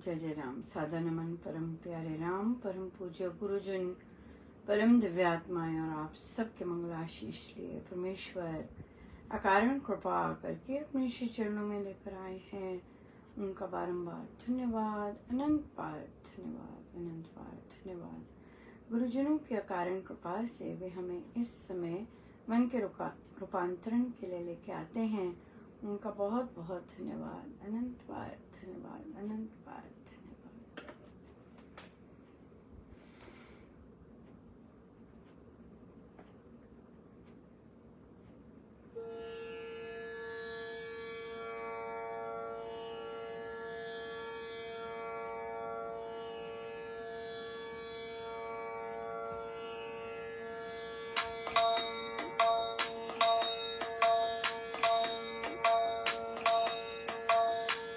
जय जय राम। सादा नमन परम प्यारे राम, परम पूज्य गुरुजन, परम दिव्यात्माएं और आप सबके मंगलाशीष लिए परमेश्वर अकारण कृपा करके अपने श्री चरणों में लेकर आए हैं। उनका बारंबार धन्यवाद, अनंत बार धन्यवाद, अनंत बार धन्यवाद। गुरुजनों की अकारण कृपा से वे हमें इस समय मन के रूपांतरण के लिए लेके आते हैं। उनका बहुत बहुत धन्यवाद, अनंत बार धन्यवाद, अनंत बार धन्यवाद।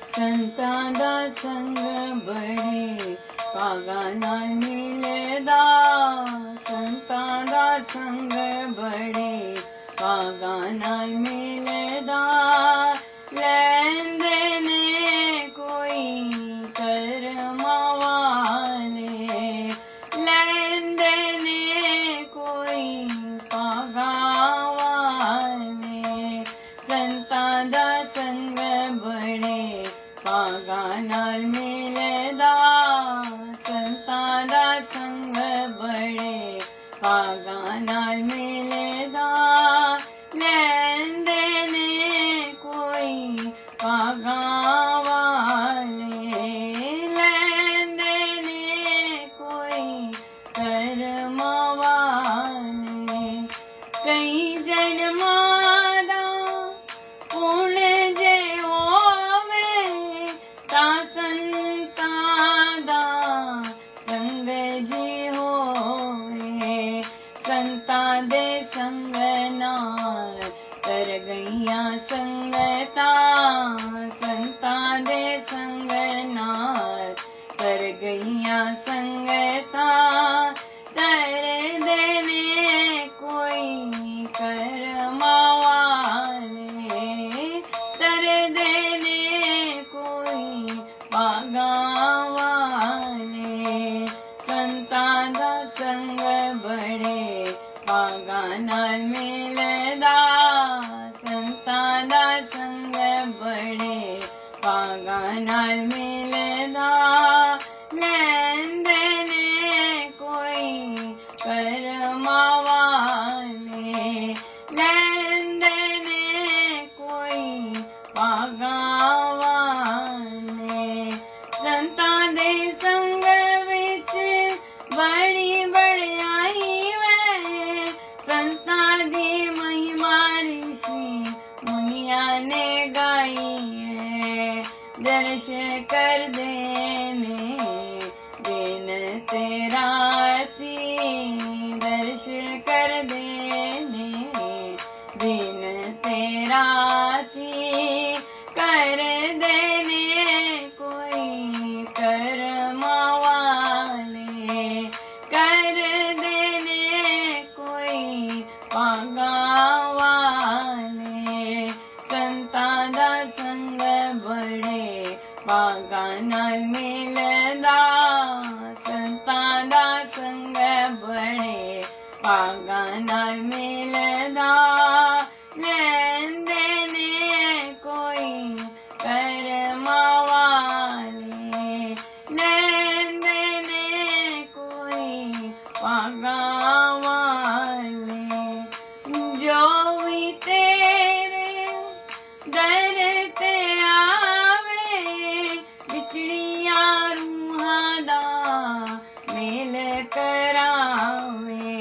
संतां दा संग बड़े भागा नाल मिलदा, संतां दा संग बड़े भागा नाल मिलदा। लैंदे ने कोई करमां वाले, लैंदे ने कोई भागा वाले। संतां दा संग बड़े भागा नाल मिलदा, संतां दा संग बड़े भागा नाल मिलदा। लैंदे ने कोई भागा वाले, लैंदे ने कोई करमां वाले। कई जन्मां दा पुण्य जे होवे तां संतां दा संग जी होवे। संतां दे संग नाल कर गईयां संगतां, संतां दे संग नाल कर गईयां संगतां। तर देने कोई करमां वाले, तर देने कोई भागा वाले। संतां दा संग बड़े भागा नाल मिलदा, संतां दा संग बड़े भागा नाल मिलदा। लैंदे ने कोई करमां वाले, लैंदे ने कोई भागा वाले। संतां दे संग विच बड़ी बड़ाई वे, संतां दी महिमा ऋषि मुनिया ने गाई है। दर्श कर देने दिन ते राती, दर्श कर देने दिन ते राती। कर देने कोई करमां वाले, कर देने कोई भागा वाले। संतां दा संग बड़े भागा नाल मिलदा, संतां दा संग बड़े भागा नाल मिलदा। लैंदे ने कोई करमां वाले, लैंदे ने कोई भागा वाले। जो भी तेरे दर ते आवे, बिछड़ियां रूहां दा मेल करावे।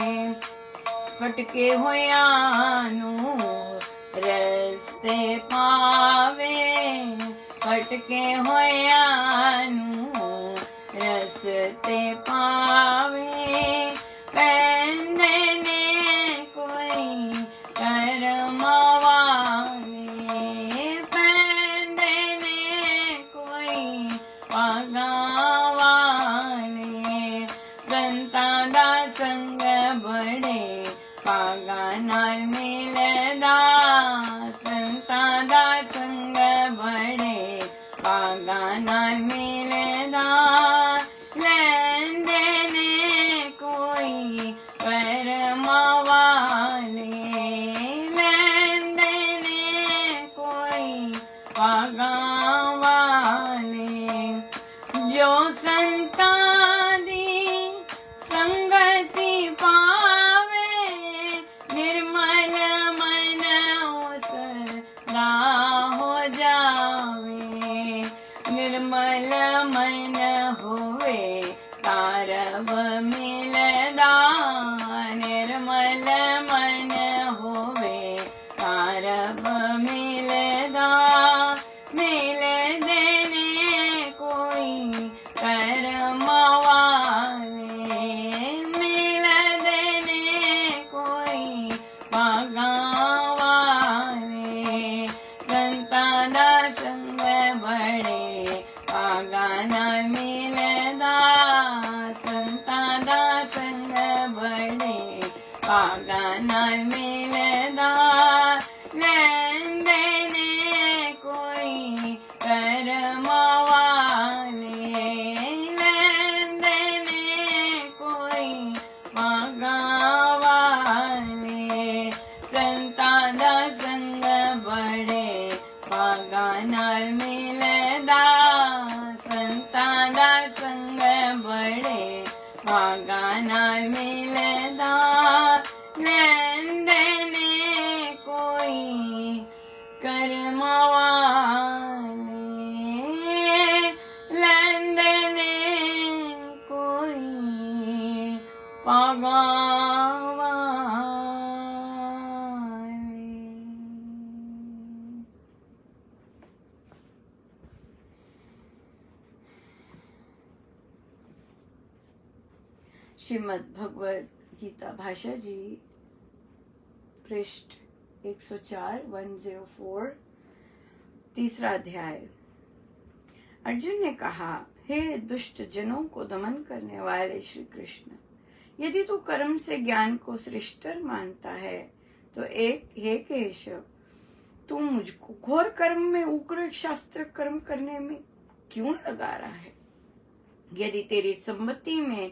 भटके होयां नूं रस्ते पावे, भटके होयां नूं रस्ते पावे। पैंदे ने कोई करमां वाले, पैंदे ने कोई भागा वाले। संतां दा संग बड़े भागा नाल मिलदा, संतां दा संग बड़े भागा नाल मिलदा। जो संतां दी संगति पावे, निर्मल मन सदा हो जावे। निर्मल मन होवे कारब मिलदा, निर्मल मन होवे कारब मिलदा। मिल देने कोई करम वाले, मिल देने कोई भागा वाले। संतां दा संग बड़े भागा नाल मिलदा, संतां दा संग बड़े भागा नाल मिलदा। लैन देने कोई करम वाले, लैन देने कोई भागा वाले। संतां दा संग बड़े भागा नाल मिलदा, संतां दा संग बड़े भागा नाल मिलदा। लैन देने कोई करम वाले, लैन देने कोई भागा वाले। श्रीमद् भगवद गीता भाषा जी, पृष्ठ 104 104, तीसरा अध्याय। अर्जुन ने कहा, हे दुष्ट जनों को दमन करने वाले श्री कृष्ण, यदि तू कर्म से ज्ञान को श्रेष्ठतर मानता है तो एक हे केशव, तू मुझको घोर कर्म में उग्र शास्त्र कर्म करने में क्यों लगा रहा है? यदि तेरी सम्मति में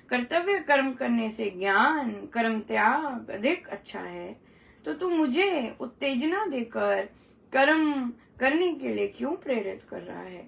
कर्तव्य कर्म करने से ज्ञान कर्म त्याग अधिक अच्छा है, तो तू मुझे उत्तेजना देकर कर्म करने के लिए क्यों प्रेरित कर रहा है?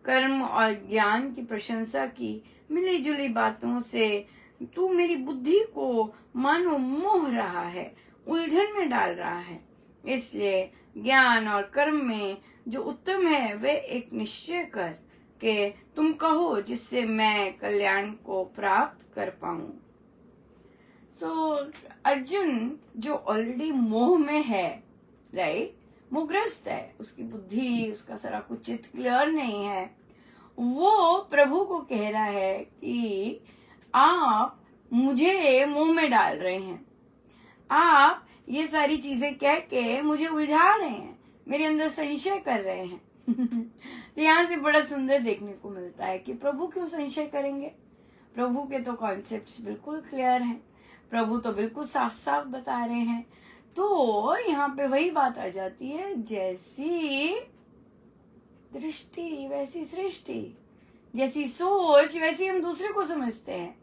कर्म और ज्ञान की प्रशंसा की मिली जुली बातों से तू मेरी बुद्धि को मानो मोह रहा है, उलझन में डाल रहा है। इसलिए ज्ञान और कर्म में जो उत्तम है वे एक निश्चय कर के तुम कहो, जिससे मैं कल्याण को प्राप्त कर पाऊं। अर्जुन जो ऑलरेडी मोह में है, राइट, मोहग्रस्त है, उसकी बुद्धि, उसका सारा कुछ चित्त क्लियर नहीं है, वो प्रभु को कह रहा है कि आप मुझे मोह में डाल रहे हैं, आप ये सारी चीजें कह के मुझे उलझा रहे हैं, मेरे अंदर संशय कर रहे हैं। तो यहाँ से बड़ा सुंदर देखने को मिलता है कि प्रभु क्यों संशय करेंगे? प्रभु के तो कॉन्सेप्ट्स बिल्कुल क्लियर हैं, प्रभु तो बिल्कुल साफ साफ बता रहे हैं। तो यहाँ पे वही बात आ जाती है, जैसी दृष्टि वैसी सृष्टि, जैसी सोच वैसी हम दूसरे को समझते हैं।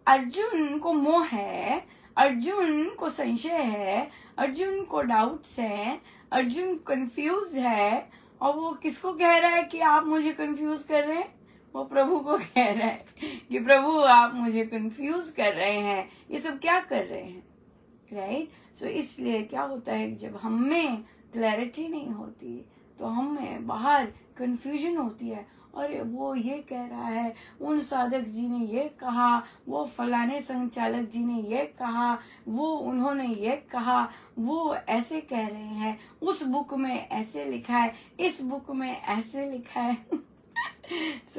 अर्जुन को मोह है, अर्जुन को संशय है, अर्जुन को डाउट्स है, अर्जुन कंफ्यूज है, और वो किसको कह रहा है कि आप मुझे कंफ्यूज कर रहे हैं? वो प्रभु को कह रहा है कि प्रभु आप मुझे कंफ्यूज कर रहे हैं, ये सब क्या कर रहे हैं, राइट? इसलिए क्या होता है, जब हम में क्लैरिटी नहीं होती तो हमें बाहर कंफ्यूजन होती है। और वो ये कह रहा है, उन साधक जी ने ये कहा, वो फलाने संचालक जी ने ये कहा, वो उन्होंने ये कहा, वो ऐसे कह रहे हैं, उस बुक में ऐसे लिखा है, इस बुक में ऐसे लिखा है।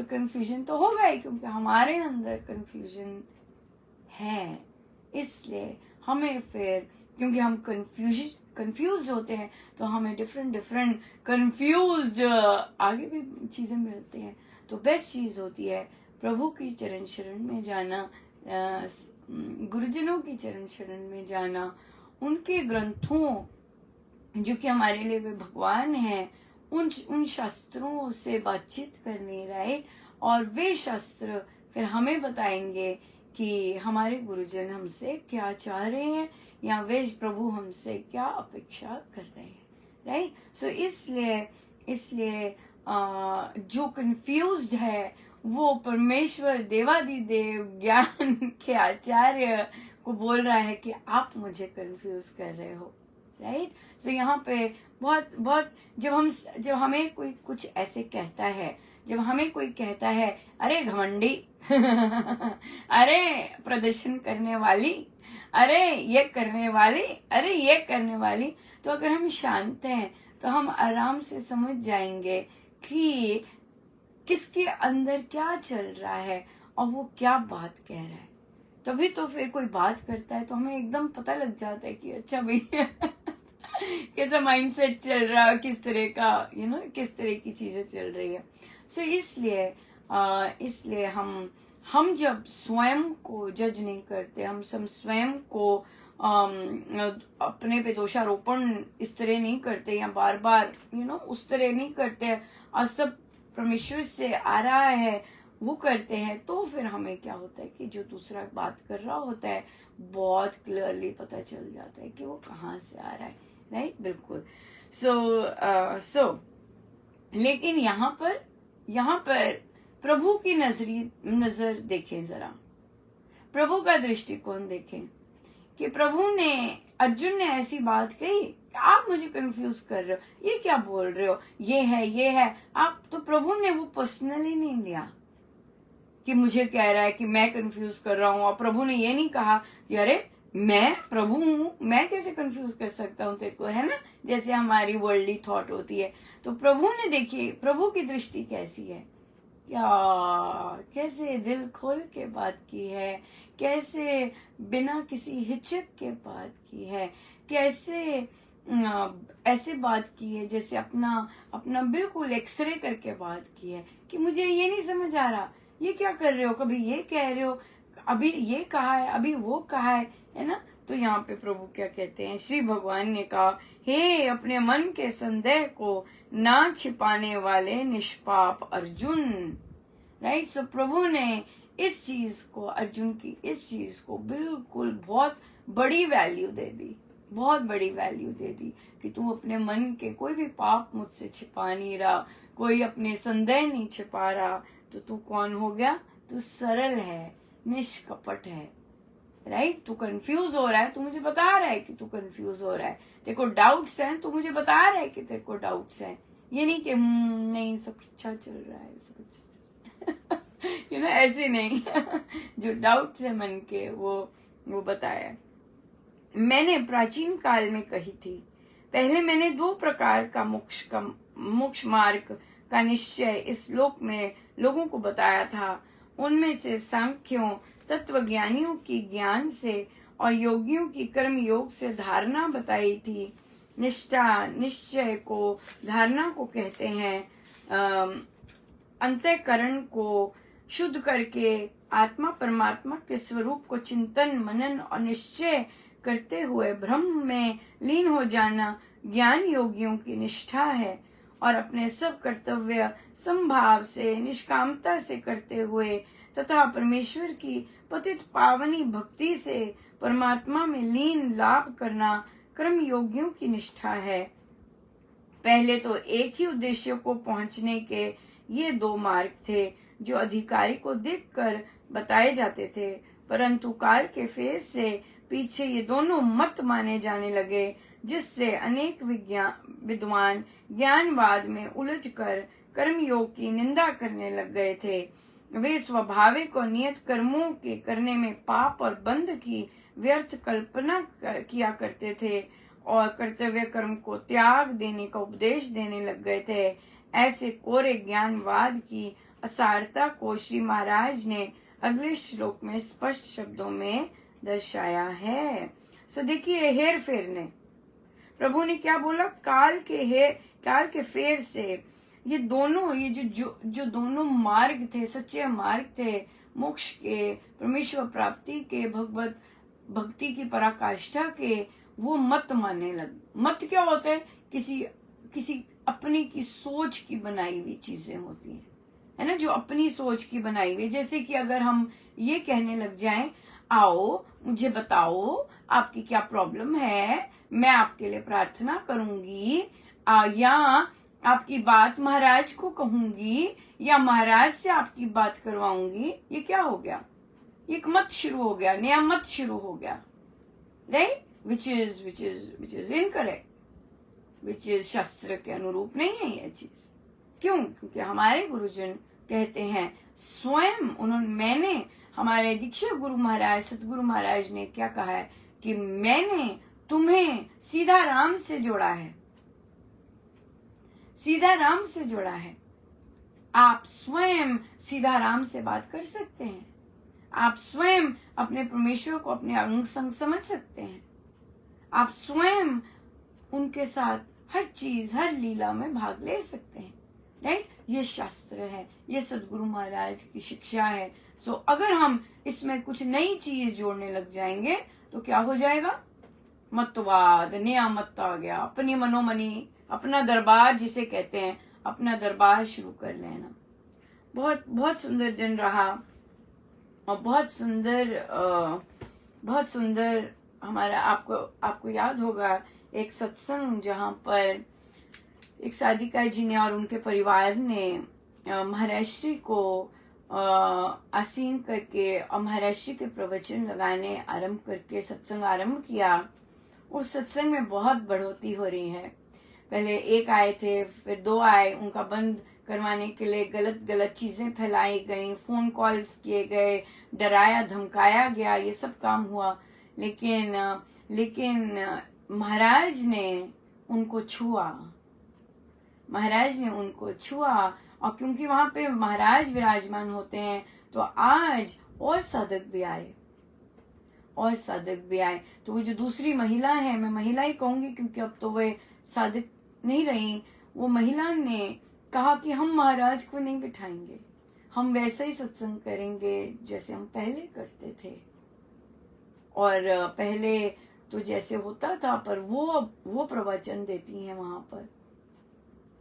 कंफ्यूजन तो होगा ही, क्योंकि हमारे अंदर कंफ्यूजन है। इसलिए हमें फिर, क्योंकि हम कंफ्यूज होते हैं, तो हमें डिफरेंट कंफ्यूज्ड आगे भी चीजें मिलती हैं। तो बेस्ट चीज होती है प्रभु की चरण शरण में जाना, गुरुजनों की चरण शरण में जाना, उनके ग्रंथों जो कि हमारे लिए वे भगवान हैं, उन शास्त्रों से बातचीत करनी, राइट? और वे शास्त्र फिर हमें बताएंगे कि हमारे गुरुजन हमसे क्या चाह रहे हैं, या वे प्रभु हमसे क्या अपेक्षा कर रहे हैं, राइट? इसलिए जो कंफ्यूज्ड है वो परमेश्वर देवादिदेव ज्ञान के आचार्य को बोल रहा है कि आप मुझे कंफ्यूज कर रहे हो, राइट। सो यहाँ पे बहुत बहुत जब हमें कोई कुछ ऐसे कहता है, जब हमें कोई कहता है अरे घमंडी अरे प्रदर्शन करने वाली, अरे ये करने वाली, अरे ये करने वाली, तो अगर हम शांत हैं तो हम आराम से समझ जाएंगे कि किसके अंदर क्या चल रहा है और वो क्या बात कह रहा है। तभी तो फिर कोई बात करता है तो हमें एकदम पता लग जाता है कि अच्छा भैया कैसा माइंडसेट चल रहा है, किस तरह का किस तरह की चीजें चल रही है। सो इसलिए हम जब स्वयं को जज नहीं करते, हम स्वयं को अपने पे दोषारोपण इस तरह नहीं करते या बार बार उस तरह नहीं करते और सब परमेश्वर से आ रहा है वो करते हैं, तो फिर हमें क्या होता है कि जो दूसरा बात कर रहा होता है बहुत क्लियरली पता चल जाता है कि वो कहाँ से आ रहा है, राइट। बिल्कुल। सो लेकिन यहाँ पर प्रभु की नजर देखें, जरा प्रभु का दृष्टिकोण देखें कि प्रभु ने, अर्जुन ने ऐसी बात कही, आप मुझे कंफ्यूज कर रहे हो, ये क्या बोल रहे हो, ये है आप, तो प्रभु ने वो पर्सनली नहीं लिया कि मुझे कह रहा है कि मैं कंफ्यूज कर रहा हूं। और प्रभु ने ये नहीं कहा कि अरे मैं प्रभु हूं, मैं कैसे कंफ्यूज कर सकता हूं तेरे को, है ना, जैसे हमारी वर्ल्डली थॉट होती है। तो प्रभु ने, देखिए प्रभु की दृष्टि कैसी है, कैसे दिल खोल के बात की है, कैसे बिना किसी हिचक के बात की है, कैसे ऐसे बात की है जैसे अपना बिल्कुल एक्सरे करके बात की है कि मुझे ये नहीं समझ आ रहा, ये क्या कर रहे हो, कभी ये कह रहे हो, अभी ये कहा है, अभी वो कहा है ना। तो यहाँ पे प्रभु क्या कहते हैं, श्री भगवान ने कहा, हे अपने मन के संदेह को ना छिपाने वाले निष्पाप अर्जुन, राइट। सो प्रभु ने इस चीज को, अर्जुन की इस चीज को बिल्कुल बहुत बड़ी वैल्यू दे दी, बहुत बड़ी वैल्यू दे दी कि तू अपने मन के कोई भी पाप मुझसे छिपा नहीं रहा, कोई अपने संदेह नहीं छिपा रहा, तो तू कौन हो गया, तू सरल है, निष्कपट है, राइट। तू कंफ्यूज हो रहा है, तू मुझे बता रहा है कि तू कंफ्यूज हो रहा है, तेरे को डाउट्स हैं, तू मुझे बता रहा है कि तेरे को डाउट्स हैं, ये नहीं कि नहीं सब अच्छा चल रहा है, सब अच्छा ऐसे नहीं जो डाउट्स है मन के वो बताया। मैंने प्राचीन काल में कही थी, पहले मैंने 2 प्रकार का मोक्ष मार्ग का निश्चय इस लोक में लोगों को बताया था। उनमें से सांख्यों, तत्वज्ञानियों की ज्ञान से और योगियों की कर्म योग से धारणा बताई थी। निष्ठा, निश्चय को, धारणा को कहते हैं। अंतःकरण को शुद्ध करके आत्मा परमात्मा के स्वरूप को चिंतन, मनन और निश्चय करते हुए ब्रह्म में लीन हो जाना ज्ञान योगियों की निष्ठा है। और अपने सब कर्तव्य समभाव से, निष्कामता से करते हुए तथा परमेश्वर की पतित पावनी भक्ति से परमात्मा में लीन लाभ करना कर्म योगियों की निष्ठा है। पहले तो एक ही उद्देश्य को पहुंचने के ये 2 मार्ग थे जो अधिकारी को देखकर बताए जाते थे, परंतु काल के फेर से पीछे ये दोनों मत माने जाने लगे, जिससे अनेक विद्वान ज्ञानवाद में उलझकर कर्मयोग की निंदा करने लग गए थे। वे स्वाभाविक और नियत कर्मों के करने में पाप और बंध की व्यर्थ कल्पना किया करते थे और कर्तव्य कर्म को त्याग देने का उपदेश देने लग गए थे। ऐसे कोरे ज्ञानवाद की असारता को श्री महाराज ने अगले श्लोक में स्पष्ट शब्दों में दर्शाया है। सो देखिए, हेर फेर ने, प्रभु ने क्या बोला, काल के फेर से ये दोनों, ये जो दोनों मार्ग थे, सच्चे मार्ग थे, मोक्ष के, परमेश्वर प्राप्ति के, भगवत भक्ति की पराकाष्ठा के, वो मत मानने लगे। मत क्या होता है, किसी अपनी की सोच की बनाई हुई चीजें होती हैं, है ना, जो अपनी सोच की बनाई हुई। जैसे कि अगर हम ये कहने लग जाएं, आओ मुझे बताओ आपकी क्या प्रॉब्लम है, मैं आपके लिए प्रार्थना करूंगी, या आपकी बात महाराज को कहूंगी या महाराज से आपकी बात करवाऊंगी, ये क्या हो गया? एक मत शुरू हो गया, नया मत शुरू हो गया, right? Which is incorrect, which is शास्त्र के अनुरूप नहीं है यह चीज। क्यों? क्योंकि हमारे गुरुजन कहते हैं, स्वयं मैंने, हमारे दीक्षा गुरु महाराज सतगुरु महाराज ने क्या कहा है कि मैंने तुम्हें सीधा राम से जोड़ा है, सीधा राम से जोड़ा है। आप स्वयं सीधा राम से बात कर सकते हैं, आप स्वयं अपने परमेश्वर को अपने अंग संग समझ सकते हैं, आप स्वयं उनके साथ हर चीज हर लीला में भाग ले सकते हैं, राइट? ये शास्त्र है, ये सदगुरु महाराज की शिक्षा है। सो अगर हम इसमें कुछ नई चीज जोड़ने लग जाएंगे तो क्या हो जाएगा? मतवाद, नया मत आ गया, अपनी मनोमनी, अपना दरबार जिसे कहते हैं, अपना दरबार शुरू कर लेना। बहुत बहुत सुंदर दिन रहा और बहुत सुंदर हमारा, आपको याद होगा एक सत्संग जहाँ पर एक साधिका जी ने और उनके परिवार ने महाराज श्री को आसीन करके और महाराज श्री के प्रवचन लगाने आरंभ करके सत्संग आरंभ किया। उस सत्संग में बहुत बढ़ोतरी हो रही है। पहले एक आए थे, फिर 2 आए, उनका बंद करवाने के लिए गलत चीजें फैलाई गई, फोन कॉल्स किए गए, डराया धमकाया गया, ये सब काम हुआ। लेकिन महाराज ने उनको छुआ, महाराज ने उनको छुआ। और क्योंकि वहां पे महाराज विराजमान होते हैं तो आज और साधक भी आए, और साधक भी आए। तो वो जो दूसरी महिला है, मैं महिला ही कहूंगी क्योंकि अब तो वे साधक नहीं रही, वो महिला ने कहा कि हम महाराज को नहीं बिठाएंगे, हम वैसे ही सत्संग करेंगे जैसे हम पहले करते थे। और पहले तो जैसे होता था, पर वो प्रवचन देती हैं वहां पर।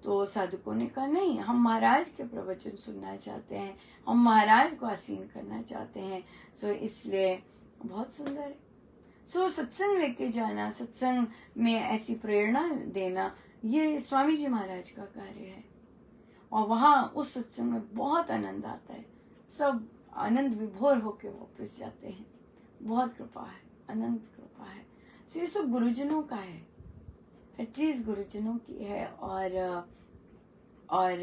तो साधकों ने कहा नहीं, हम महाराज के प्रवचन सुनना चाहते हैं, हम महाराज को आसीन करना चाहते हैं। सो इसलिए बहुत सुंदर है। सो सत्संग लेके जाना, सत्संग में ऐसी प्रेरणा देना, ये स्वामी जी महाराज का कार्य है। और वहां उस सत्संग में बहुत आनंद आता है, सब आनंद विभोर होके वापस जाते हैं। बहुत कृपा है, अनंत कृपा है। सो ये सब गुरुजनों का है, हर चीज गुरुजनों की है। और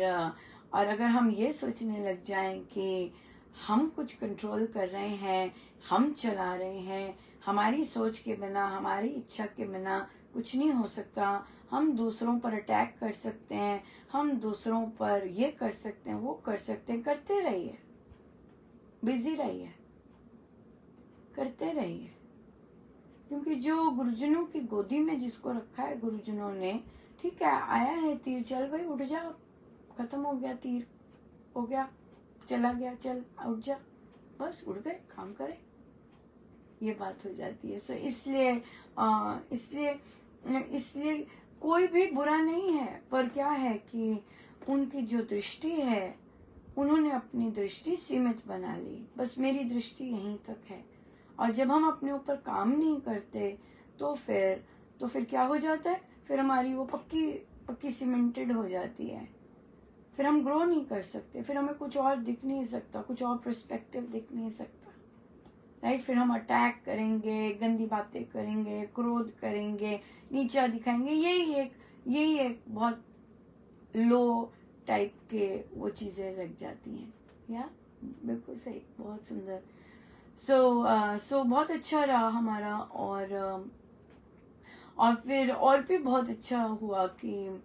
अगर हम ये सोचने लग जाएं कि हम कुछ कंट्रोल कर रहे हैं, हम चला रहे हैं, हमारी सोच के बिना, हमारी इच्छा के बिना कुछ नहीं हो सकता, हम दूसरों पर अटैक कर सकते हैं, हम दूसरों पर ये कर सकते हैं, वो कर सकते हैं, करते रहिए, बिजी रहिए, करते रहिए। क्योंकि जो गुरुजनों की गोदी में जिसको रखा है गुरुजनों ने, ठीक है, आया है तीर, चल भाई उठ जा, खत्म हो गया, तीर हो गया, चला गया, चल उठ जा, बस उठ गए, काम करे, ये बात हो जाती है। सो इसलिए कोई भी बुरा नहीं है, पर क्या है कि उनकी जो दृष्टि है, उन्होंने अपनी दृष्टि सीमित बना ली, बस मेरी दृष्टि यहीं तक है। और जब हम अपने ऊपर काम नहीं करते तो फिर क्या हो जाता है, फिर हमारी वो पक्की सीमेंटेड हो जाती है, फिर हम ग्रो नहीं कर सकते, फिर हमें कुछ और दिख नहीं सकता, कुछ और पर्सपेक्टिव दिख नहीं सकता, राइट? फिर हम अटैक करेंगे, गंदी बातें करेंगे, क्रोध करेंगे, नीचा दिखाएंगे, यही एक बहुत लो टाइप के वो चीजें लग जाती हैं। या बिल्कुल सही, बहुत सुंदर। सो बहुत अच्छा रहा हमारा। और फिर और भी बहुत अच्छा हुआ कि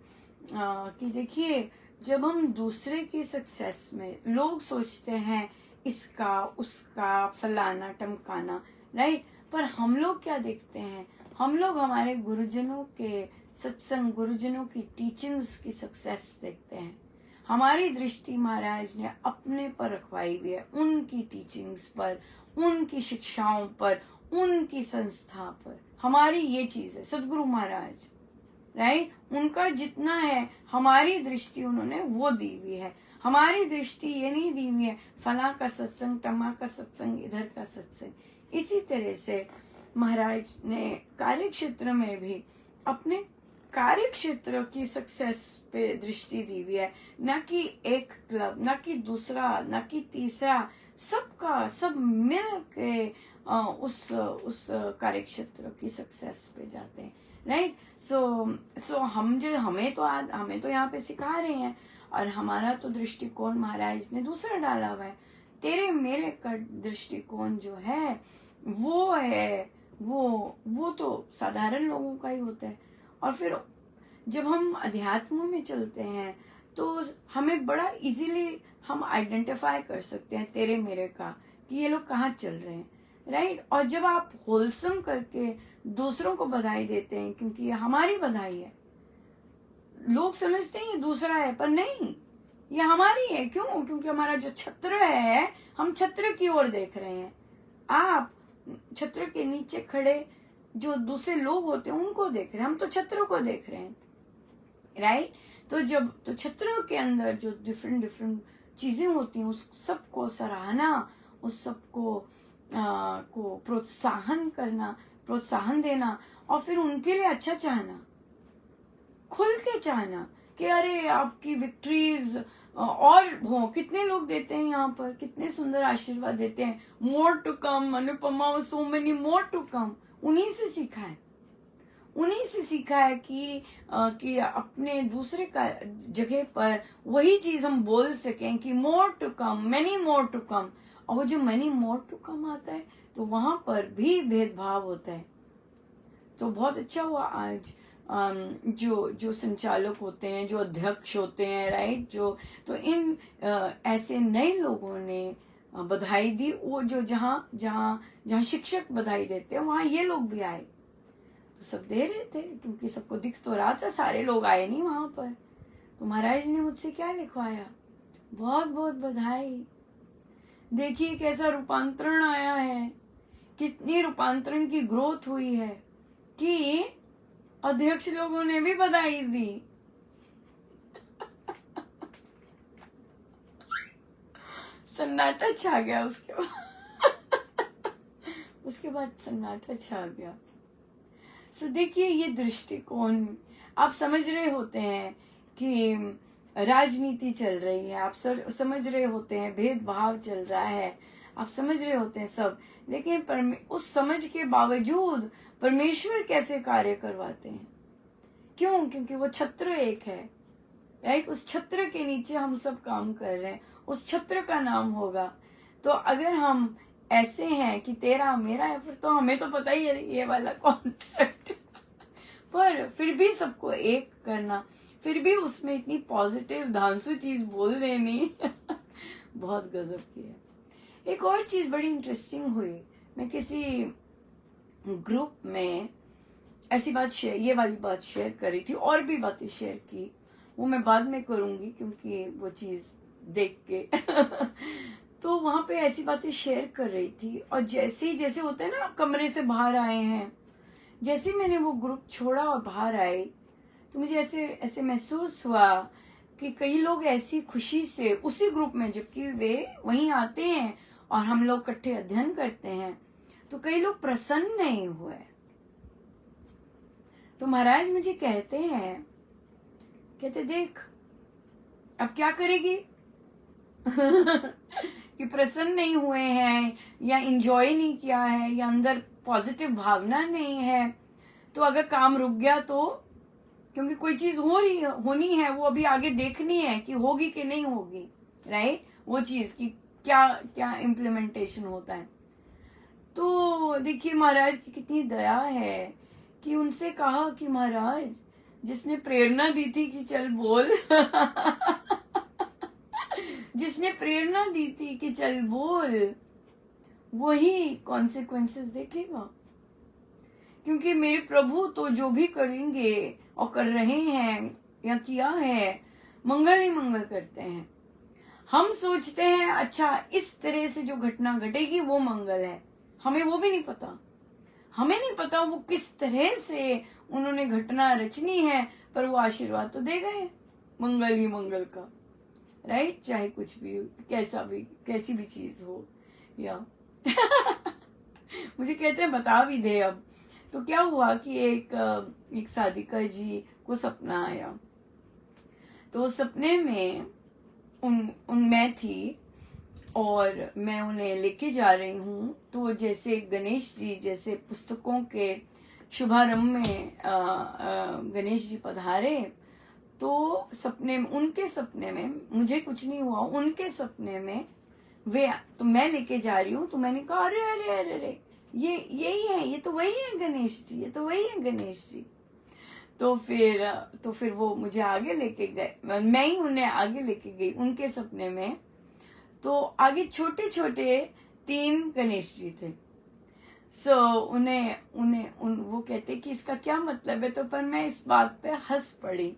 देखिए, जब हम दूसरे की सक्सेस में, लोग सोचते हैं इसका उसका फलाना टमकाना, राइट? पर हम लोग क्या देखते हैं, हम लोग हमारे गुरुजनों के सत्संग, गुरुजनों की टीचिंग्स की सक्सेस देखते हैं। हमारी दृष्टि महाराज ने अपने पर रखवाई हुई है, उनकी टीचिंग्स पर, उनकी शिक्षाओं पर, उनकी संस्था पर। हमारी ये चीज है सदगुरु महाराज, राइट? उनका जितना है, हमारी दृष्टि उन्होंने वो दी हुई है। हमारी दृष्टि ये नहीं दी हुई है फला का सत्संग, टमा का सत्संग, इधर का सत्संग। इसी तरह से महाराज ने कार्य क्षेत्र में भी अपने कार्य क्षेत्र की सक्सेस पे दृष्टि दी हुई है, ना कि एक क्लब, ना कि दूसरा, ना कि तीसरा, सबका सब मिल के उस कार्य क्षेत्र की सक्सेस पे जाते हैं, राइट। सो हमें तो यहाँ पे सिखा रहे हैं, और हमारा तो दृष्टिकोण महाराज ने दूसरा डाला हुआ है। तेरे मेरे का दृष्टिकोण जो है वो है वो तो साधारण लोगों का ही होता है। और फिर जब हम अध्यात्म में चलते हैं तो हमें बड़ा इजीली हम आइडेंटिफाई कर सकते हैं तेरे मेरे का, कि ये लोग कहाँ चल रहे हैं, राइट। और जब आप होलसम करके दूसरों को बधाई देते हैं, क्योंकि ये हमारी बधाई है, लोग समझते हैं ये दूसरा है, पर नहीं, ये हमारी है। क्यों? क्योंकि हमारा जो छत्र है, हम छत्र की ओर देख रहे हैं। आप छत्र के नीचे खड़े जो दूसरे लोग होते हैं उनको देख रहे हैं, हम तो छत्र को देख रहे हैं, राइट। तो छत्रों के अंदर जो डिफरेंट डिफरेंट चीजें होती हैं, उस सबको सराहना, उस सबको को प्रोत्साहन करना, प्रोत्साहन देना, और फिर उनके लिए अच्छा चाहना, खुल के चाहना कि अरे आपकी विक्ट्रीज और हो। कितने लोग देते हैं यहाँ पर, कितने सुंदर आशीर्वाद देते हैं, more to come, Anupama, so many more to come. उन्हीं से सीखा है, उन्हीं से सीखा है कि अपने दूसरे का जगह पर वही चीज हम बोल सकें कि more to come, many more to come. और वो जो मेनी मोर टू कम आता है तो वहां पर भी भेदभाव होता है। तो बहुत अच्छा हुआ आज जो संचालक होते हैं, जो अध्यक्ष होते हैं, राइट, तो इन ऐसे नए लोगों ने बधाई दी। वो जो जहाँ जहाँ जहाँ शिक्षक बधाई देते हैं वहां ये लोग भी आए, तो सब दे रहे थे, क्योंकि सबको दिख तो रहा था, सारे लोग आए नहीं वहां पर। तो महाराज ने मुझसे क्या लिखवाया, बहुत बहुत बधाई, देखिए कैसा रूपांतरण आया है, कितनी रूपांतरण की ग्रोथ हुई है, कि अध्यक्ष लोगों ने भी बधाई दी। सन्नाटा छा गया उसके बाद सन्नाटा छा गया। सो देखिए, ये दृष्टिकोण आप समझ रहे होते हैं कि राजनीति चल रही है, आप समझ रहे होते हैं भेदभाव चल रहा है, आप समझ रहे होते हैं सब, लेकिन उस समझ के बावजूद परमेश्वर कैसे कार्य करवाते हैं। क्यों? क्योंकि वो छत्र एक है, राइट। उस छत्र के नीचे हम सब काम कर रहे हैं, उस छत्र का नाम होगा। तो अगर हम ऐसे हैं कि तेरा मेरा है, फिर तो हमें तो पता ही है ये वाला कॉन्सेप्ट पर फिर भी सबको एक करना, फिर भी उसमें इतनी पॉजिटिव धांसू चीज बोल देनी बहुत गजब की है। एक और चीज बड़ी इंटरेस्टिंग हुई, मैं किसी ग्रुप में ऐसी बात शेयर, ये वाली बात शेयर कर रही थी, और भी बातें शेयर की, वो मैं बाद में करूंगी क्योंकि वो चीज देख के तो वहां पे ऐसी बातें शेयर कर रही थी, और जैसे होते हैं ना, आप कमरे से बाहर आए हैं, जैसे मैंने वो ग्रुप छोड़ा और बाहर आई, तो मुझे ऐसे महसूस हुआ कि कई लोग ऐसी खुशी से उसी ग्रुप में, जबकि वे वहीं आते हैं और हम लोग इकट्ठे अध्ययन करते हैं, तो कई लोग प्रसन्न नहीं हुए। तो महाराज मुझे कहते देख अब क्या करेगी कि प्रसन्न नहीं हुए हैं, या इंजॉय नहीं किया है, या अंदर पॉजिटिव भावना नहीं है, तो अगर काम रुक गया तो, क्योंकि कोई चीज होनी है, वो अभी आगे देखनी है कि होगी कि नहीं होगी, राइट, वो चीज की क्या क्या इम्प्लीमेंटेशन होता है। तो देखिए महाराज की कितनी दया है कि उनसे कहा कि महाराज, जिसने प्रेरणा दी थी कि चल बोल जिसने प्रेरणा दी थी कि चल बोल, वही कॉन्सिक्वेंसेस देखेगा। क्योंकि मेरे प्रभु तो जो भी करेंगे और कर रहे हैं या किया है, मंगल ही मंगल करते हैं। हम सोचते हैं अच्छा इस तरह से जो घटना घटेगी वो मंगल है, हमें वो भी नहीं पता, हमें नहीं पता वो किस तरह से उन्होंने घटना रचनी है, पर वो आशीर्वाद तो दे गए मंगल ही मंगल का, राइट, चाहे कुछ भी कैसी भी चीज हो। या मुझे कहते हैं बता भी दे अब, तो क्या हुआ कि एक साधिका जी को सपना आया। तो सपने में उन मैं थी और मैं उन्हें लेके जा रही हूँ। तो जैसे गणेश जी, जैसे पुस्तकों के शुभारंभ में गणेश जी पधारे, तो सपने में, उनके सपने में मुझे कुछ नहीं हुआ, उनके सपने में वे, तो मैं लेके जा रही हूँ। तो मैंने कहा अरे अरे अरे अरे, ये यही है, ये तो वही है गणेश जी, ये तो वही है गणेश जी। तो फिर वो मुझे आगे लेके गए, मैं ही उन्हें आगे लेके गई उनके सपने में। तो आगे छोटे छोटे 3 गणेश जी थे। उन्हें वो कहते कि इसका क्या मतलब है। तो पर मैं इस बात पे हंस पड़ी।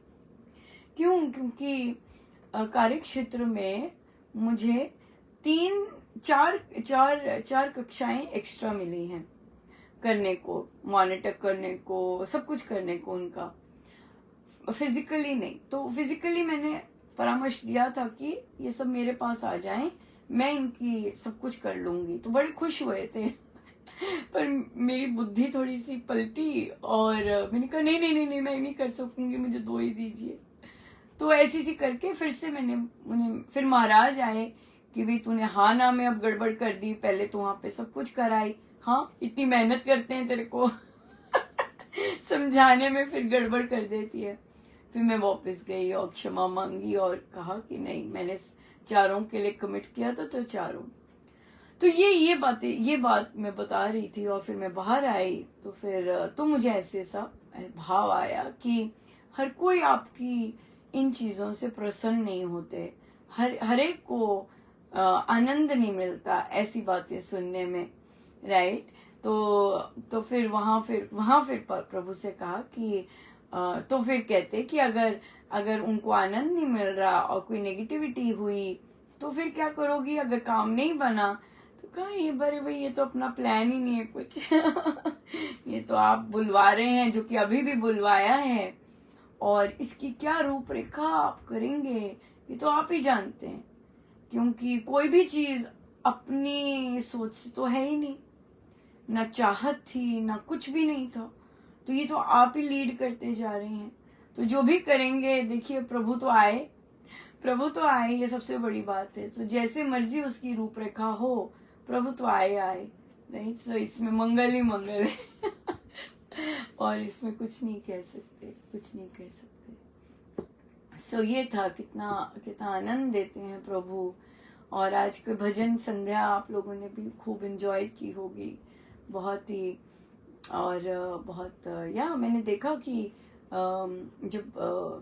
क्योंकि कार्य क्षेत्र में मुझे 4 कक्षाएं एक्स्ट्रा मिली हैं करने को, मॉनिटर करने को, सब कुछ करने को उनका, फिजिकली नहीं। तो फिजिकली मैंने परामर्श दिया था कि ये सब मेरे पास आ जाएं, मैं इनकी सब कुछ कर लूंगी। तो बड़े खुश हुए थे। पर मेरी बुद्धि थोड़ी सी पलटी और मैंने कहा नहीं नहीं नहीं नहीं, मैं नहीं कर सकूंगी, मुझे 2 ही दीजिए। तो ऐसी सी करके फिर से मैंने उन्हें, फिर महाराज आए कि भाई तूने हाँ ना में अब गड़बड़ कर दी, पहले तो वहां पे सब कुछ कराई, हाँ इतनी मेहनत करते हैं तेरे को समझाने में, फिर गड़बड़ कर देती है। फिर मैं वापस गई और क्षमा मांगी और कहा कि नहीं, मैंने 4 के लिए कमिट किया था, तो 4। तो ये बात मैं बता रही थी। और फिर मैं बाहर आई तो फिर तो मुझे ऐसे सा भाव आया कि हर कोई आपकी इन चीजों से प्रसन्न नहीं होते, हर एक को आनंद नहीं मिलता ऐसी बातें सुनने में, राइट। तो फिर वहां फिर प्रभु से कहा कि तो फिर कहते कि अगर उनको आनंद नहीं मिल रहा और कोई नेगेटिविटी हुई तो फिर क्या करोगी, अगर काम नहीं बना। तो कहा ये बड़े भाई, ये तो अपना प्लान ही नहीं है कुछ ये तो आप बुलवा रहे हैं, जो कि अभी भी बुलवाया है, और इसकी क्या रूपरेखा आप करेंगे ये तो आप ही जानते हैं। क्योंकि कोई भी चीज अपनी सोच से तो है ही नहीं, ना चाहत थी ना कुछ भी नहीं था, तो ये तो आप ही लीड करते जा रहे हैं। तो जो भी करेंगे, देखिए प्रभु तो आए, ये सबसे बड़ी बात है। तो जैसे मर्जी उसकी रूपरेखा हो, प्रभु तो आए, नहीं। सो इसमें मंगल ही मंगल है और इसमें कुछ नहीं कह सकते। सो ये था, कितना आनंद देते हैं प्रभु। और आज के भजन संध्या आप लोगों ने भी खूब एंजॉय की होगी, बहुत ही। और बहुत मैंने देखा कि जब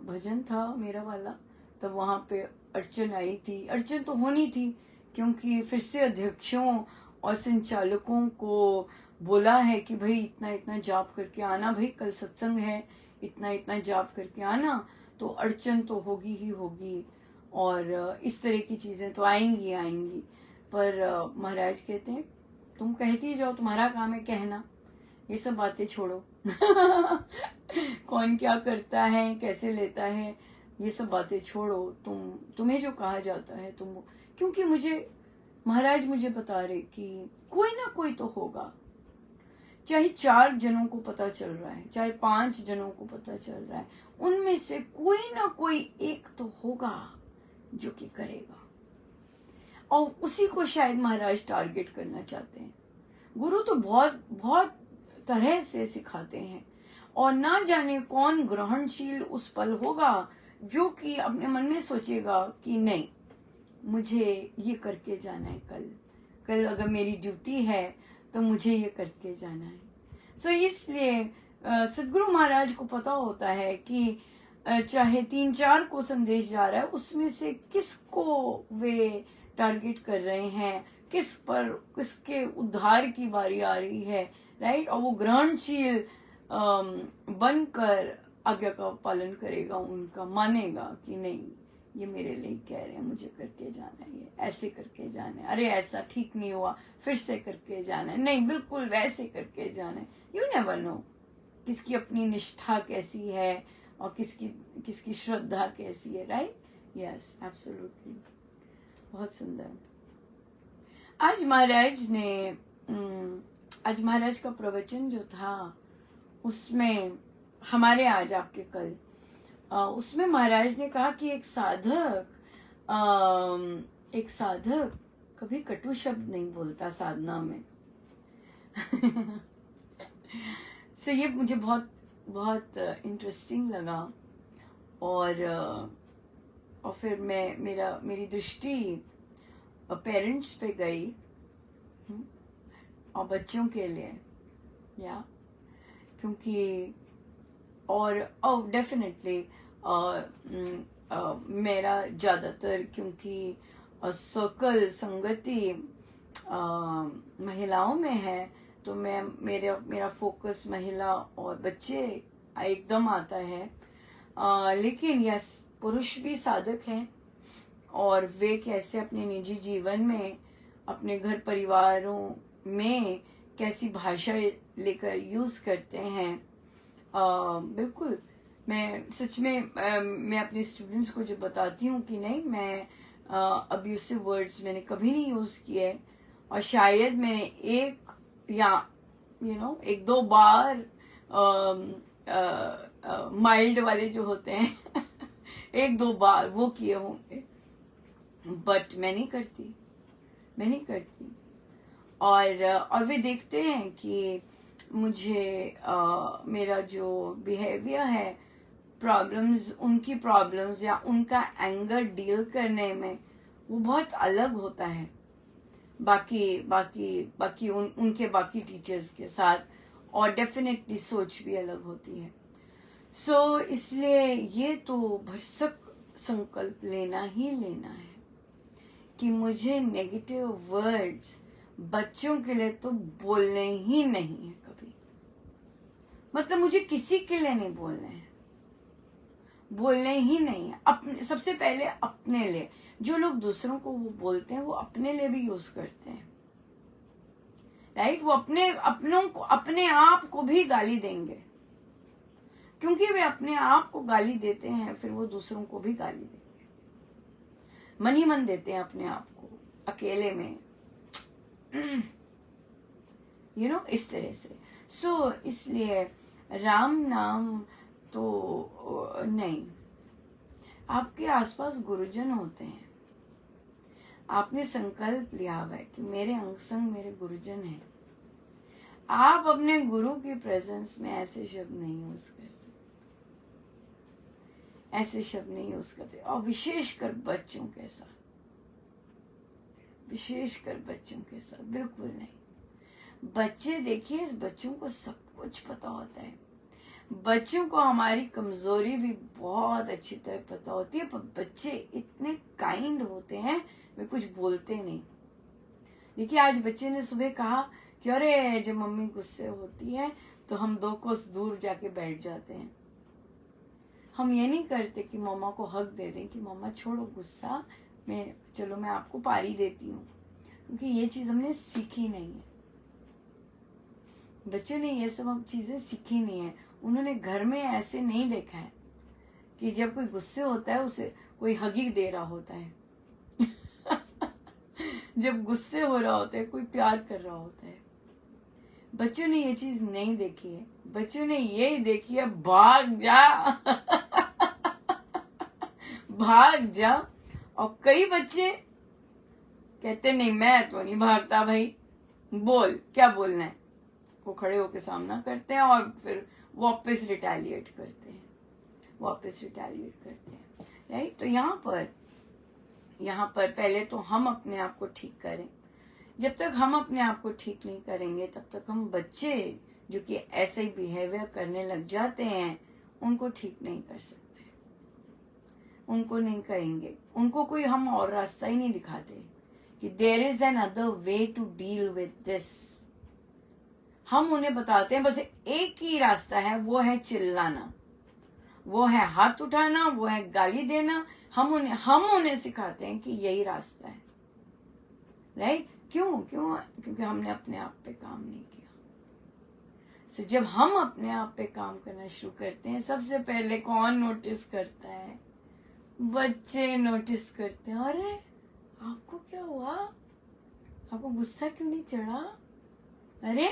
भजन था मेरा वाला, तब वहां पे अर्चन आई थी। अर्चन तो होनी थी क्योंकि फिर से अध्यक्षों और संचालकों को बोला है कि भाई इतना इतना जाप करके आना, भाई कल सत्संग है, इतना इतना जाप करके आना। तो अर्चन तो होगी ही होगी, और इस तरह की चीजें तो आएंगी। पर महाराज कहते हैं तुम कहती जाओ, तुम्हारा काम है कहना, ये सब बातें छोड़ो कौन क्या करता है, कैसे लेता है, ये सब बातें छोड़ो। तुम्हें जो कहा जाता है तुम, क्योंकि महाराज मुझे बता रहे कि कोई ना कोई तो होगा, चाहे 4 जनों को पता चल रहा है, चाहे 5 जनों को पता चल रहा है, उनमें से कोई ना कोई एक तो होगा जो कि करेगा। और उसी को शायद महाराज टारगेट करना चाहते हैं। गुरु तो बहुत बहुत तरह से सिखाते हैं, और ना जाने कौन ग्रहणशील उस पल होगा जो कि अपने मन में सोचेगा कि नहीं, मुझे ये करके जाना है, कल अगर मेरी ड्यूटी है तो मुझे ये करके जाना है। सो इसलिए सदगुरु महाराज को पता होता है कि चाहे 3-4 को संदेश जा रहा है, उसमें से किसको वे टारगेट कर रहे हैं, किसके उद्धार की बारी आ रही है, राइट। और वो ग्रहणशील बनकर आज्ञा का पालन करेगा, उनका मानेगा कि नहीं, ये मेरे लिए कह रहे हैं, मुझे करके जाना है, ये ऐसे करके जाना है, अरे ऐसा ठीक नहीं हुआ, फिर से करके जाना है, नहीं बिल्कुल वैसे करके जाना है। यू नेवर नो किसकी अपनी निष्ठा कैसी है और किसकी श्रद्धा कैसी है, राइट। यस, एब्सोल्युटली, बहुत सुंदर। आज महाराज का प्रवचन जो था उसमें हमारे आज आपके कल, उसमें महाराज ने कहा कि एक साधक कभी कटु शब्द नहीं बोलता साधना में। सो ये मुझे बहुत बहुत इंटरेस्टिंग लगा। और फिर मेरी दृष्टि पेरेंट्स पे गई और बच्चों के लिए, या क्योंकि और डेफिनेटली मेरा ज़्यादातर, क्योंकि सर्कल संगति महिलाओं में है, तो मेरा फोकस महिला और बच्चे एकदम आता है। लेकिन यस, पुरुष भी साधक हैं और वे कैसे अपने निजी जीवन में, अपने घर परिवारों में कैसी भाषा लेकर यूज करते हैं। बिल्कुल, मैं सच में मैं अपने स्टूडेंट्स को जो बताती हूँ कि नहीं, मैं अब्यूसिव वर्ड्स मैंने कभी नहीं यूज किए, और शायद मैंने एक दो बार माइल्ड वाले जो होते हैं एक दो बार वो किए होंगे, बट मैं नहीं करती। और वे देखते हैं कि मुझे मेरा जो बिहेवियर है, उनकी प्रॉब्लम्स या उनका एंगर डील करने में वो बहुत अलग होता है बाकी उनके बाकी टीचर्स के साथ, और डेफिनेटली सोच भी अलग होती है। सो इसलिए ये तो भरसक संकल्प लेना है कि मुझे नेगेटिव वर्ड्स बच्चों के लिए तो बोलने ही नहीं है कभी। मतलब मुझे किसी के लिए नहीं बोलने ही नहीं है। अपने, सबसे पहले अपने लिए। जो लोग दूसरों को वो बोलते हैं वो अपने लिए भी यूज करते हैं, राइट? वो अपने आप को भी गाली देंगे, क्योंकि वे अपने आप को गाली देते हैं, फिर वो दूसरों को भी गाली देंगे। मन ही मन देते हैं अपने आप को अकेले में, इस तरह से। सो इसलिए राम नाम तो नहीं। आपके आसपास गुरुजन होते हैं, आपने संकल्प लिया हुआ है कि मेरे अंग संग मेरे गुरुजन हैं। आप अपने गुरु की प्रेजेंस में ऐसे शब्द नहीं यूज कर सकते, और विशेषकर बच्चों के साथ बिल्कुल नहीं। बच्चे, देखिए, इस बच्चों को सब कुछ पता होता है। बच्चों को हमारी कमजोरी भी बहुत अच्छी तरह पता होती है, पर बच्चे इतने काइंड होते हैं, वे कुछ बोलते नहीं। देखिए, आज बच्चे ने सुबह कहा कि अरे, जब मम्मी गुस्से होती है तो हम 2 कोस दूर जाके बैठ जाते हैं। हम ये नहीं करते कि मम्मा को हक दे दें कि मम्मा छोड़ो गुस्सा, चलो मैं आपको पारी देती हूँ, क्योंकि ये चीज हमने सीखी नहीं है। बच्चों ने ये सब चीजें सीखी नहीं है। उन्होंने घर में ऐसे नहीं देखा है कि जब कोई गुस्से होता है उसे कोई हगी दे रहा होता है जब गुस्से हो रहा होता है कोई प्यार कर रहा होता है। बच्चों ने ये चीज नहीं देखी है। बच्चों ने ये देखी है, भाग जा भाग जा। और कई बच्चे कहते नहीं, मैं तो नहीं भागता भाई, बोल क्या बोलना है। वो खड़े होकर सामना करते हैं और फिर वापस रिटेलिएट करते हैं, राइट? तो यहाँ पर पहले तो हम अपने आप को ठीक करें। जब तक हम अपने आप को ठीक नहीं करेंगे, तब तक हम बच्चे जो कि ऐसे ही बिहेवियर करने लग जाते हैं, उनको ठीक नहीं कर सकते, उनको नहीं करेंगे। उनको कोई हम और रास्ता ही नहीं दिखाते कि there is another way to deal with this. हम उन्हें बताते हैं बस एक ही रास्ता है, वो है चिल्लाना, वो है हाथ उठाना, वो है गाली देना। हम उन्हें सिखाते हैं कि यही रास्ता है, राइट? क्योंकि हमने अपने आप पे काम नहीं किया। सो जब हम अपने आप पे काम करना शुरू करते हैं, सबसे पहले कौन नोटिस करता है? बच्चे नोटिस करते हैं। अरे, आपको क्या हुआ? आपको गुस्सा क्यों नहीं चढ़ा? अरे,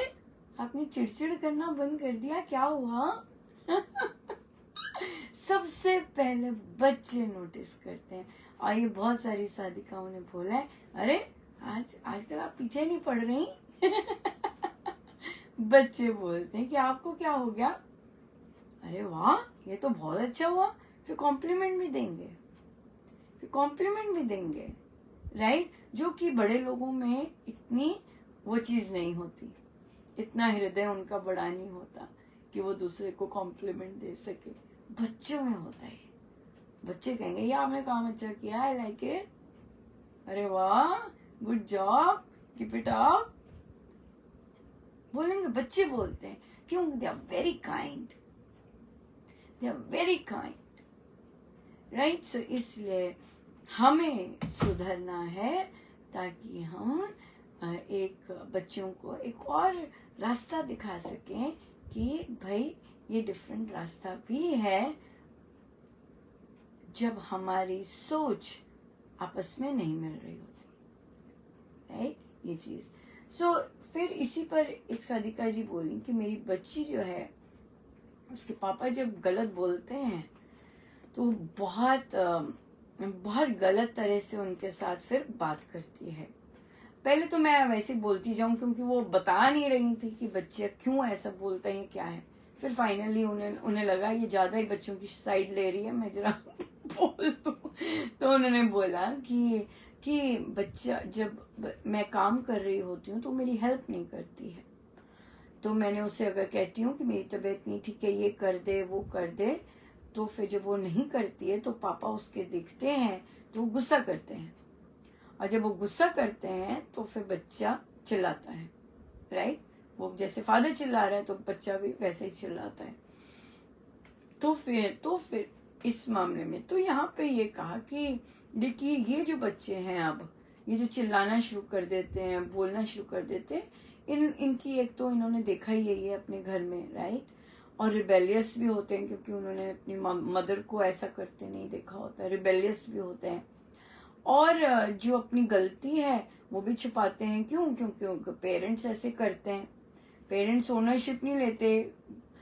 आपने चिड़चिड़ करना बंद कर दिया, क्या हुआ? सबसे पहले बच्चे नोटिस करते हैं। और ये बहुत सारी साधिकाओं ने बोला है, अरे आजकल आप पीछे नहीं पड़ रही। बच्चे बोलते हैं कि आपको क्या हो गया? अरे वाह, ये तो बहुत अच्छा हुआ। फिर कॉम्प्लीमेंट भी देंगे, राइट? जो कि बड़े लोगों में इतनी वो चीज नहीं होती, इतना हृदय उनका बड़ा नहीं होता कि वो दूसरे को कॉम्प्लीमेंट दे सके। बच्चों में होता है। बच्चे कहेंगे ये आपने काम अच्छा किया, आई लाइक इट, अरे वाह, good job, keep it up, बोलेंगे। बच्चे बोलते हैं, क्यों? They are very kind, right? So इसलिए हमें सुधरना है ताकि हम एक बच्चों को एक और रास्ता दिखा सकें कि भाई ये डिफरेंट रास्ता भी है जब हमारी सोच आपस में नहीं मिल रही होती, राइट? ये चीज। सो फिर इसी पर एक साधिका जी बोली कि मेरी बच्ची जो है, उसके पापा जब गलत बोलते हैं तो बहुत गलत तरह से उनके साथ फिर बात करती है। पहले तो मैं वैसे बोलती जाऊं क्योंकि वो बता नहीं रही थी कि बच्चे क्यों ऐसा बोलते हैं, क्या है। फिर फाइनली उन्हें लगा ये ज्यादा ही बच्चों की साइड ले रही है, मैं जरा बोल दूं। तो उन्होंने बोला कि बच्चा, जब मैं काम कर रही होती हूँ तो मेरी हेल्प नहीं करती है, तो मैंने उसे अगर कहती हूँ कि मेरी तबीयत नहीं ठीक है, ये कर दे वो कर दे, तो फिर जब वो नहीं करती है तो पापा उसके दिखते हैं तो वो गुस्सा करते हैं, और जब वो गुस्सा करते हैं तो फिर बच्चा चिल्लाता है, राइट? वो जैसे फादर चिल्ला रहा है तो बच्चा भी वैसे ही चिल्लाता है। तो फिर इस मामले में तो यहाँ पे ये कहा कि देखिए ये जो बच्चे हैं, अब ये जो चिल्लाना शुरू कर देते हैं, बोलना शुरू कर देते हैं, इनकी एक तो इन्होंने देखा ही यही है अपने घर में, राइट? और रिबेलियस भी होते हैं क्योंकि उन्होंने अपनी मदर को ऐसा करते नहीं देखा होता है, रिबेलियस भी होते हैं। और जो अपनी गलती है वो भी छुपाते हैं, क्यों? क्योंकि पेरेंट्स ऐसे करते हैं, पेरेंट्स ओनरशिप नहीं लेते।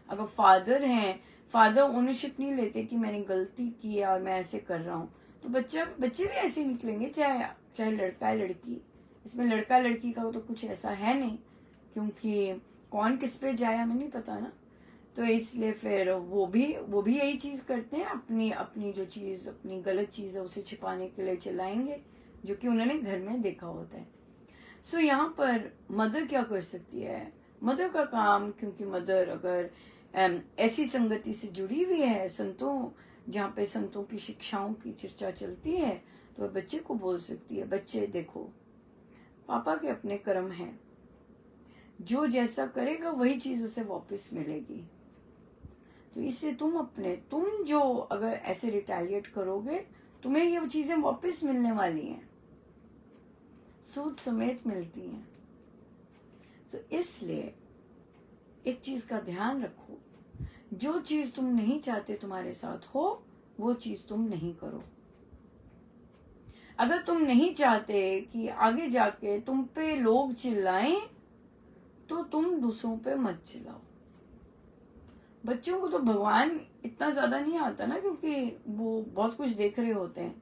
अगर फादर हैं, फादर ओनरशिप नहीं लेते कि मैंने गलती की है और मैं ऐसे कर रहा हूँ, तो बच्चे भी ऐसे निकलेंगे, चाहे लड़का है लड़की। इसमें लड़का लड़की का तो कुछ ऐसा है नहीं, क्योंकि कौन किस पे जाए हमें नहीं पता ना। तो इसलिए फिर वो भी यही चीज करते हैं, अपनी जो चीज, अपनी गलत चीज है उसे छिपाने के लिए चलाएंगे, जो कि उन्होंने घर में देखा होता है। सो यहाँ पर मदर क्या कर सकती है? मदर का काम, क्योंकि मदर अगर ऐसी संगति से जुड़ी हुई है संतों, जहाँ पे संतों की शिक्षाओं की चर्चा चलती है, तो बच्चे को बोल सकती है, बच्चे देखो, पापा के अपने कर्म हैं, जो जैसा करेगा वही चीज उसे वापस मिलेगी। तो इससे तुम जो अगर ऐसे रिटेलिएट करोगे, तुम्हें ये चीजें वापस मिलने वाली हैं, सूद समेत मिलती हैं। तो इसलिए एक चीज का ध्यान रखो, जो चीज तुम नहीं चाहते तुम्हारे साथ हो, वो चीज तुम नहीं करो। अगर तुम नहीं चाहते कि आगे जाके तुम पे लोग चिल्लाएं, तो तुम दूसरों पे मत चिल्लाओ। बच्चों को तो भगवान इतना ज्यादा नहीं आता ना, क्योंकि वो बहुत कुछ देख रहे होते हैं,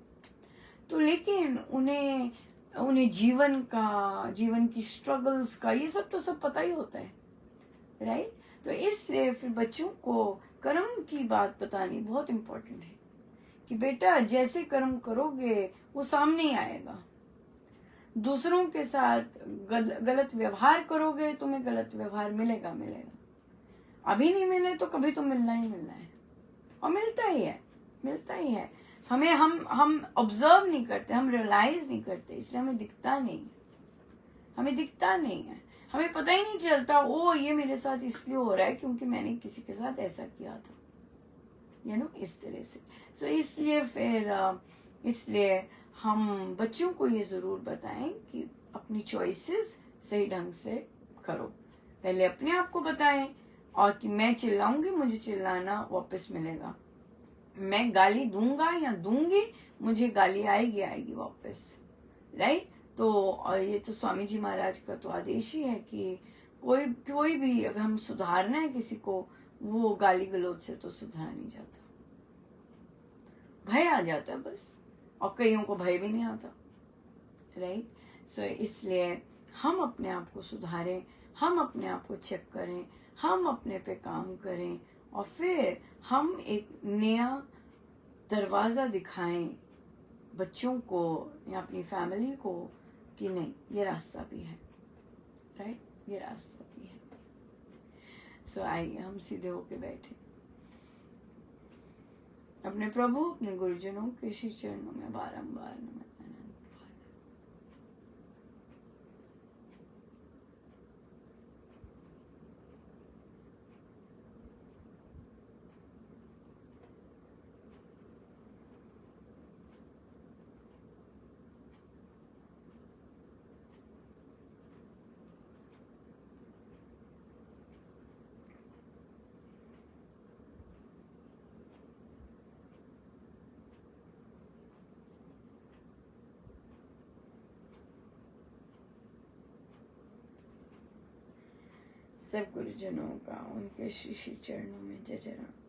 तो लेकिन उन्हें जीवन की स्ट्रगल्स का ये सब तो सब पता ही होता है, राइट? तो इसलिए फिर बच्चों को कर्म की बात बतानी बहुत इम्पोर्टेंट है कि बेटा जैसे कर्म करोगे वो सामने ही आएगा। दूसरों के साथ गलत व्यवहार करोगे, तुम्हें गलत व्यवहार मिलेगा। अभी नहीं मिले तो कभी तो मिलना ही है, और मिलता ही है। हम ऑब्जर्व नहीं करते, हम रियलाइज नहीं करते, इसलिए हमें दिखता नहीं है। हमें पता ही नहीं चलता, ओ ये मेरे साथ इसलिए हो रहा है क्योंकि मैंने किसी के साथ ऐसा किया था, इस तरह से। सो इसलिए हम बच्चों को ये जरूर बताएं कि अपनी चॉइसेस सही ढंग से करो। पहले अपने आप को बताएं, और कि मैं चिल्लाऊंगी, मुझे चिल्लाना वापस मिलेगा। मैं गाली दूंगा या दूंगी, मुझे गाली आएगी वापस, राइट? तो और ये तो स्वामी जी महाराज का तो आदेश ही है कि कोई कोई भी अगर हम सुधारना है किसी को, वो गाली गलौज से तो सुधारा नहीं जाता, भय आ जाता है बस, और कईयों को भय भी नहीं आता, राइट। सो इसलिए हम अपने आप को सुधारें, हम अपने आप को चेक करें, हम अपने पे काम करें, और फिर हम एक नया दरवाज़ा दिखाएं बच्चों को या अपनी फैमिली को कि नहीं, ये रास्ता भी है, राइट, ये रास्ता भी है। सो आइए हम सीधे होके बैठे, अपने प्रभु अपने गुरुजनों के श्री चरणों में बारंबार नमन। सब गुरुजनों का उनके श्री चरणों में जय जय राम।